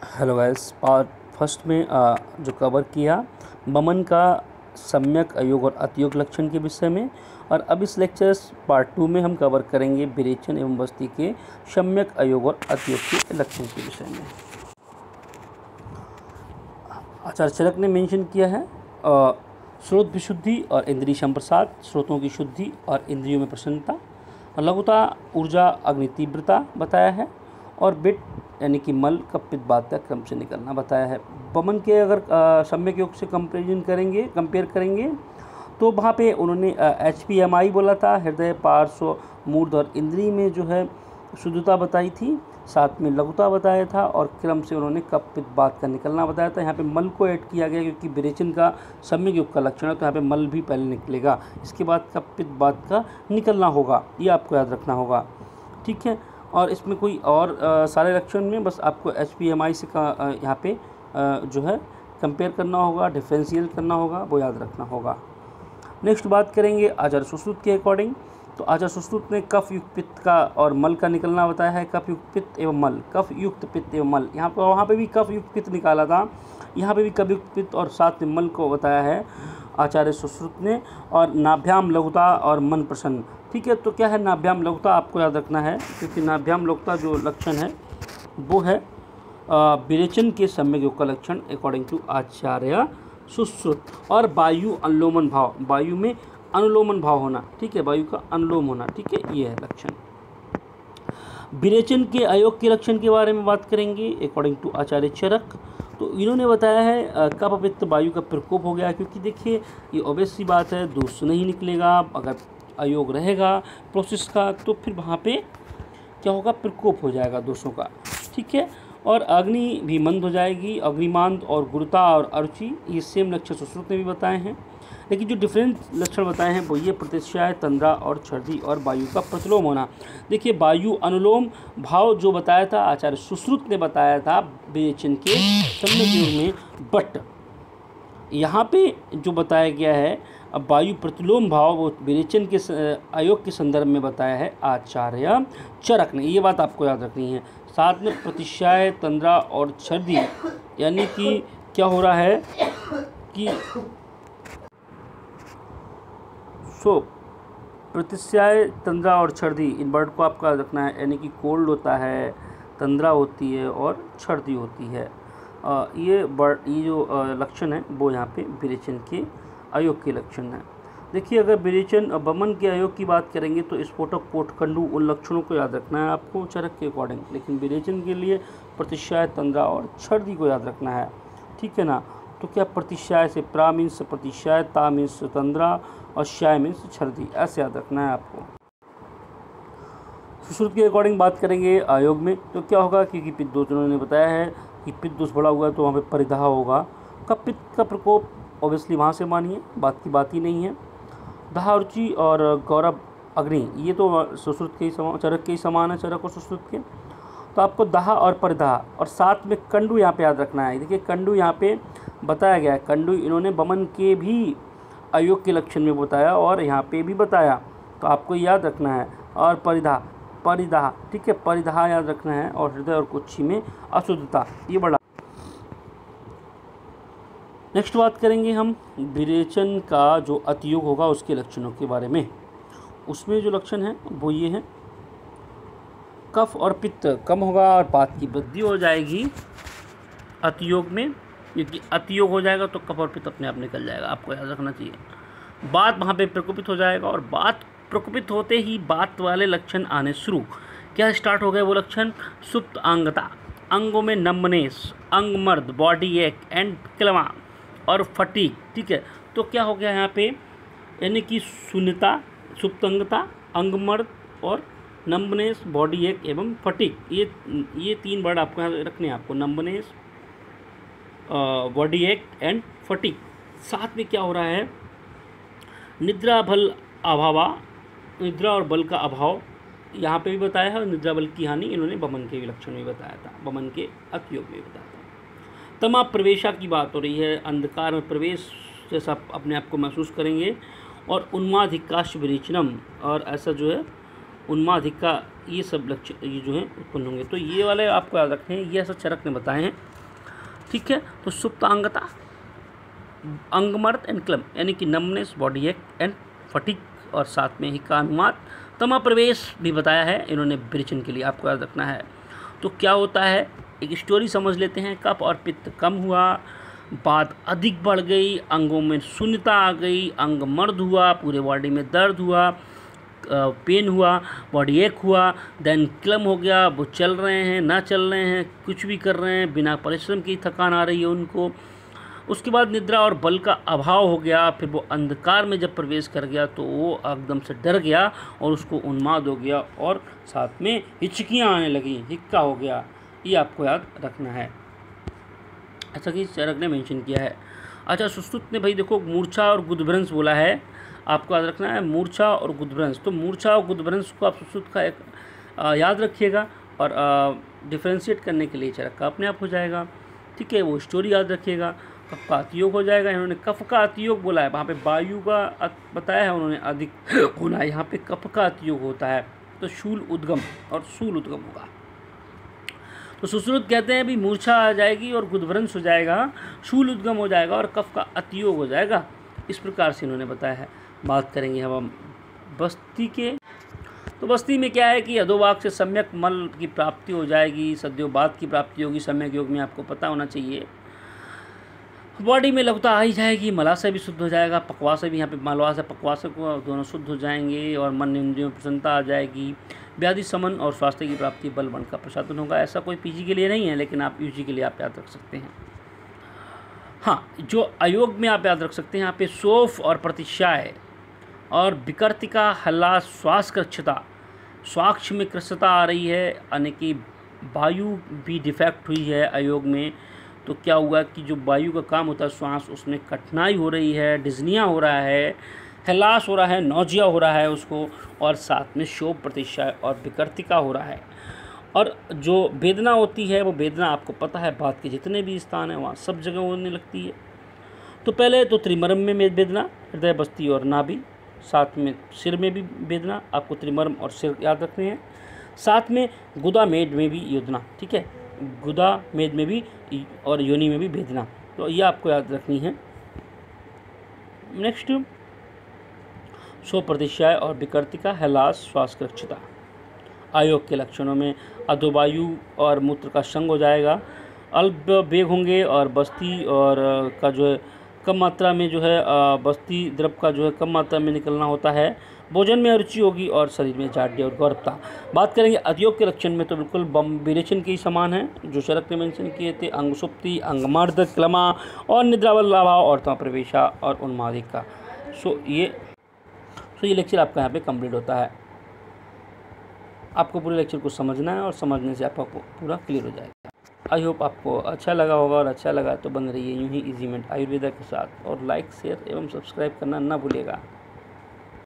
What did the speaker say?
Hello guys, part first में जो cover किया बमन का सम्यक अयोग और अतियोग लक्षण के विषय में, और अब इस लेक्चर्स पार्ट 2 में हम कवर करेंगे विरेचन एवं बस्ती के सम्यक अयोग और अतियोग के लक्षण के विषय में। आचार्य चरक ने मेंशन किया है स्रोत विशुद्धि और इंद्रिय संप्रसाद, स्रोतों की शुद्धि और इंद्रियों में प्रसन्नता, लघुता, ऊर्जा, अग्नि तीव्रता बताया है, और बिट यानी कि मल कपित बात का क्रम से निकलना बताया है। बमन के अगर सम्यक योग से कंपेयर करेंगे तो वहाँ पे उन्होंने HPMI बोला था, हृदय, पार्श्व, मूर्ध और इंद्रिय में जो है शुद्धता बताई थी, साथ में लघुता बताया था, और क्रम से उन्होंने कपित बात का निकलना बताया था। यहाँ पे मल को ऐड किया गया क्योंकि विरेचन का सम्यक योग का लक्षण है, तो यहाँ पे मल भी पहले निकलेगा, इसके बाद कपित बात का निकलना होगा, ये आपको याद रखना होगा, ठीक है। और इसमें कोई और सारे लक्षण में बस आपको HPMI से यहाँ पे जो है कंपेयर करना होगा, डिफरेंशियल करना होगा, वो याद रखना होगा। नेक्स्ट बात करेंगे आचार्य सुश्रुत के अकॉर्डिंग। तो आचार्य सुश्रुत ने कफ युक्त पित्त का और मल का निकलना बताया है। कफ युक्त पित्त एवं मल, कफ युक्त पित्त एवं मल, यहाँ पर वहाँ पे भी कफ युक्त पित्त निकाला था, यहाँ पे भी कफ युक्त पित्त और साथ में मल को बताया है आचार्य सुश्रुत ने। और नाभ्याम लघुता और मन प्रसन्न, ठीक है। तो क्या है नाभ्याम लघुता, आपको याद रखना है, क्योंकि नाभ्याम लघुता जो लक्षण है वो है विरेचन के सम्यक योग का लक्षण अकॉर्डिंग टू आचार्य सुश्रुत। और वायु अनुलोमन भाव, वायु में अनुलोमन भाव होना, ठीक है, वायु का अनुलोम होना, ठीक है, ये है लक्षण। विरेचन के अयोग के लक्षण के बारे में बात करेंगे अकॉर्डिंग टू आचार्य चरक। तो इन्होंने बताया है कफ पित्त वायु का प्रकोप हो गया, क्योंकि देखिए ये ऑब्वियस सी बात है, दोष नहीं निकलेगा, अगर अयोग रहेगा प्रोसेस का तो फिर वहाँ पे क्या होगा, प्रकोप हो जाएगा दोषों का, ठीक है। और अग्नि भी मंद हो जाएगी, अग्निमांद और गुरुता और अरुचि, ये सेम लक्षण सुश्रुत ने भी बताए हैं, लेकिन जो डिफरेंट लक्षण बताए हैं वो ये प्रतिशय, तंद्रा और छर्दी और वायु का प्रतिलोम होना। देखिए वायु अनुलोम भाव जो बताया था आचार्य सुश्रुत ने बताया था विरेचन के सम्यक योग में, बट यहाँ पे जो बताया गया है अब वायु प्रतिलोम भाव वो विरेचन के अयोग के संदर्भ में बताया है आचार्य चरक ने, ये बात आपको याद रखनी है। साथ में प्रतिशय, तंद्रा और छर्दी, यानी कि क्या हो रहा है कि प्रतिशय, तंद्रा और छर्दी, इन वर्ड को आपको याद रखना है, यानी कि कोल्ड होता है, तंद्रा होती है और छर्दी होती है। ये जो लक्षण है वो यहाँ पे विरेचन के अयोग के लक्षण है। देखिए अगर विरेचन बमन के अयोग की बात करेंगे तो स्फोटक, कोटकंडू, उन लक्षणों को याद रखना है आपको चरक के अकॉर्डिंग, लेकिन विरेचन के लिए प्रतिशय, तंद्रा और छर्दी को याद रखना है, ठीक है ना। तो क्या प्रतिशय से प्रा मीन्स प्रतिशय, ता मीन्स तंद्रा और शय मीन्स छर्दी, ऐसे याद रखना है आपको। सुश्रुत के अकॉर्डिंग बात करेंगे आयोग में तो क्या होगा, क्योंकि पित्त दोष उन्होंने बताया है कि पित्त दोष बढ़ा हुआ है तो वहाँ पे परिदाह होगा। कब पित्त का प्रकोप ऑब्वियसली वहाँ से मानिए, बात की बात ही नहीं है। दाह, रुचि और गौरव, अग्नि, ये तो सुश्रुत के ही समान, चरक के ही समान है, चरक और सुश्रुत के। तो आपको दाह और परिदाह और साथ में कंडू यहाँ पे याद रखना है। देखिए कंडू यहाँ पे बताया गया है, कंडू इन्होंने बमन के भी अयोग के लक्षण में बताया और यहाँ पे भी बताया, तो आपको याद रखना है। और परिदाह, ठीक है, परिदाह याद रखना है। और हृदय और कुक्षी में अशुद्धता, ये बड़ा। नेक्स्ट बात करेंगे हम विरेचन का जो अतियोग होगा उसके लक्षणों के बारे में। उसमें जो लक्षण है वो ये है, कफ और पित्त कम होगा और बात की वृद्धि हो जाएगी अतियोग में, क्योंकि अतियोग हो जाएगा तो कफ और पित्त अपने आप निकल जाएगा, आपको याद रखना चाहिए। बात वहाँ पे प्रकोपित हो जाएगा, और बात प्रकोपित होते ही बात वाले लक्षण आने शुरू, क्या स्टार्ट हो गए वो लक्षण, सुप्त अंगता, अंगों में नम्बनेस, अंगमर्द, बॉडी एक एंड क्लमा और फटीक, ठीक है। तो क्या हो गया यहाँ पे, यानी कि शून्यता, सुप्तंगता, अंगमर्द और नम्बनेस, बॉडी एक एवं फटीक, ये तीन वर्ड आपको यहाँ रखने हैं, आपको नम्बनेस, बॉडी एक एंड फटीक। साथ में क्या हो रहा है, निद्रा बल अभावा, निद्रा और बल का अभाव यहाँ पे भी बताया है, और निद्रा बल की हानि इन्होंने बमन के लक्षण में बताया था, बमन के अतियोग में बताया था। तमा प्रवेशा की बात हो रही है, अंधकार में प्रवेश जैसा अपने आप को महसूस करेंगे। और उन्मादिकाश विरेचनम, और ऐसा जो है उन्मादिका, ये सब लक्षण ये जो है उत्पन्न होंगे। तो ये वाले आपको याद रखने हैं, ये ऐसा चरक ने बताए हैं। ठीक है। तो सुप्तांगता, अंगमर्द एंड क्लम यानी कि नमनेस, बॉडी एक एंड फटीक, और साथ में ही कानुमात, तमा प्रवेश भी बताया है इन्होंने विरेचन के लिए, आपको याद रखना है। तो क्या होता है, एक स्टोरी समझ लेते हैं। कफ और पित्त कम हुआ, बात अधिक बढ़ गई, अंगों में शून्यता आ गई, अंग मर्द हुआ, पूरे बॉडी में दर्द हुआ, पेन हुआ, बॉडी एक हुआ, देन क्लम हो गया, वो चल रहे हैं ना चल रहे हैं, कुछ भी कर रहे हैं, बिना परिश्रम की थकान आ रही है उनको। उसके बाद निद्रा और बल का अभाव हो गया, फिर वो अंधकार में जब प्रवेश कर गया तो वो एकदम से डर गया और उसको उन्माद हो गया, और साथ में हिचकियाँ आने लगी, हिक्का हो गया। ये आपको याद रखना है, ऐसा कि चरक ने मेंशन किया है। अच्छा, सुश्रुत ने भाई देखो मूर्छा और गुदभ्रंश बोला है, आपको याद रखना है मूर्छा और गुदभ्रंश। तो मूर्छा और गुदभ्रंश को आप सुश्रुत का एक याद रखिएगा, और डिफ्रेंशिएट करने के लिए चरक का अपने आप हो जाएगा, ठीक है। वो स्टोरी याद रखिएगा। कफ का अतियोग हो जाएगा, इन्होंने कफ का अतियोग बोला है, वहाँ पे वायु का बताया है उन्होंने अधिक होना है, यहाँ पे कफ का अतियोग होता है, तो शूल उद्गम और शूल उद्गम होगा। तो सुश्रुत कहते हैं भी मूर्छा आ जाएगी और गुदभ्रंश हो जाएगा, शूल उद्गम हो जाएगा और कफ का अतियोग हो जाएगा, इस प्रकार से इन्होंने बताया है। बात करेंगे हम बस्ती के। तो बस्ती में क्या है कि अधोभाग से सम्यक मल की प्राप्ति हो जाएगी, सद्योबाद की प्राप्ति होगी, सम्यक योग में आपको पता होना चाहिए। बॉडी में लघुता आ ही जाएगी, मलाशय भी शुद्ध हो जाएगा, पक्वाशय भी, यहाँ पे मलवाशय पक्वाशय को दोनों शुद्ध हो जाएंगे, और मन इंद्रियों में प्रसन्नता आ जाएगी, व्याधि समन और स्वास्थ्य की प्राप्ति, बल बन का प्रसादन होगा। ऐसा कोई पीजी के लिए नहीं है, लेकिन आप यूजी के लिए आप याद रख सकते हैं। हाँ, जो अयोग में आप याद रख सकते हैं, यहाँ पे शोफ और प्रतिशाय और विकर्तिका, हल्ला, श्वास कृच्छता, स्वाक्ष में कृच्छता आ रही है, यानी कि वायु भी डिफेक्ट हुई है अयोग में। तो क्या हुआ कि जो वायु का काम होता है श्वास, उसमें कठिनाई हो रही है, डिज्निया हो रहा है, हिलास हो रहा है, नौजिया हो रहा है उसको, और साथ में शोभ, प्रतिशय और विकर्तिका हो रहा है। और जो वेदना होती है वो वेदना आपको पता है, बात के जितने भी स्थान हैं वहाँ सब जगह होने लगती है। तो पहले तो त्रिमर्म में वेदना, हृदय, बस्ती और नाभि, साथ में सिर में भी वेदना, आपको त्रिमर्म और सिर याद रखने हैं, साथ में गुदा मेद में भी योजना, ठीक है, गुदा मेद में भी और योनि में भी वेदना, तो ये आपको याद रखनी है। नेक्स्ट, शो, प्रतिशय और विकर्तिका, हैलास, श्वासकृच्छता। आयोग के लक्षणों में अधोवायु और मूत्र का संग हो जाएगा, अल्प वेग होंगे, और बस्ती और का जो है कम मात्रा में जो है बस्ती द्रव का जो है कम मात्रा में निकलना होता है, भोजन में अरुचि होगी, और शरीर में जाड्य और गौरवता। बात करेंगे अतियोग के लक्षण में, तो बिल्कुल विरेचन के ही समान है जो शरक ने मेंशन किए थे, अंगसुप्ति, अंगमर्द, क्लमा और निद्रावल अभाव और तम प्रवेशा और उन्मादिका। सो ये लेक्चर आपका यहाँ पे कंप्लीट होता है। आपको पूरे लेक्चर को समझना है, और समझने से आपको पूरा क्लियर हो जाएगा। आई होप आपको अच्छा लगा होगा, और अच्छा लगा तो बन रही है यूं ही इजी मेंट आयुर्वेदा के साथ, और लाइक, शेयर एवं सब्सक्राइब करना ना भूलिएगा।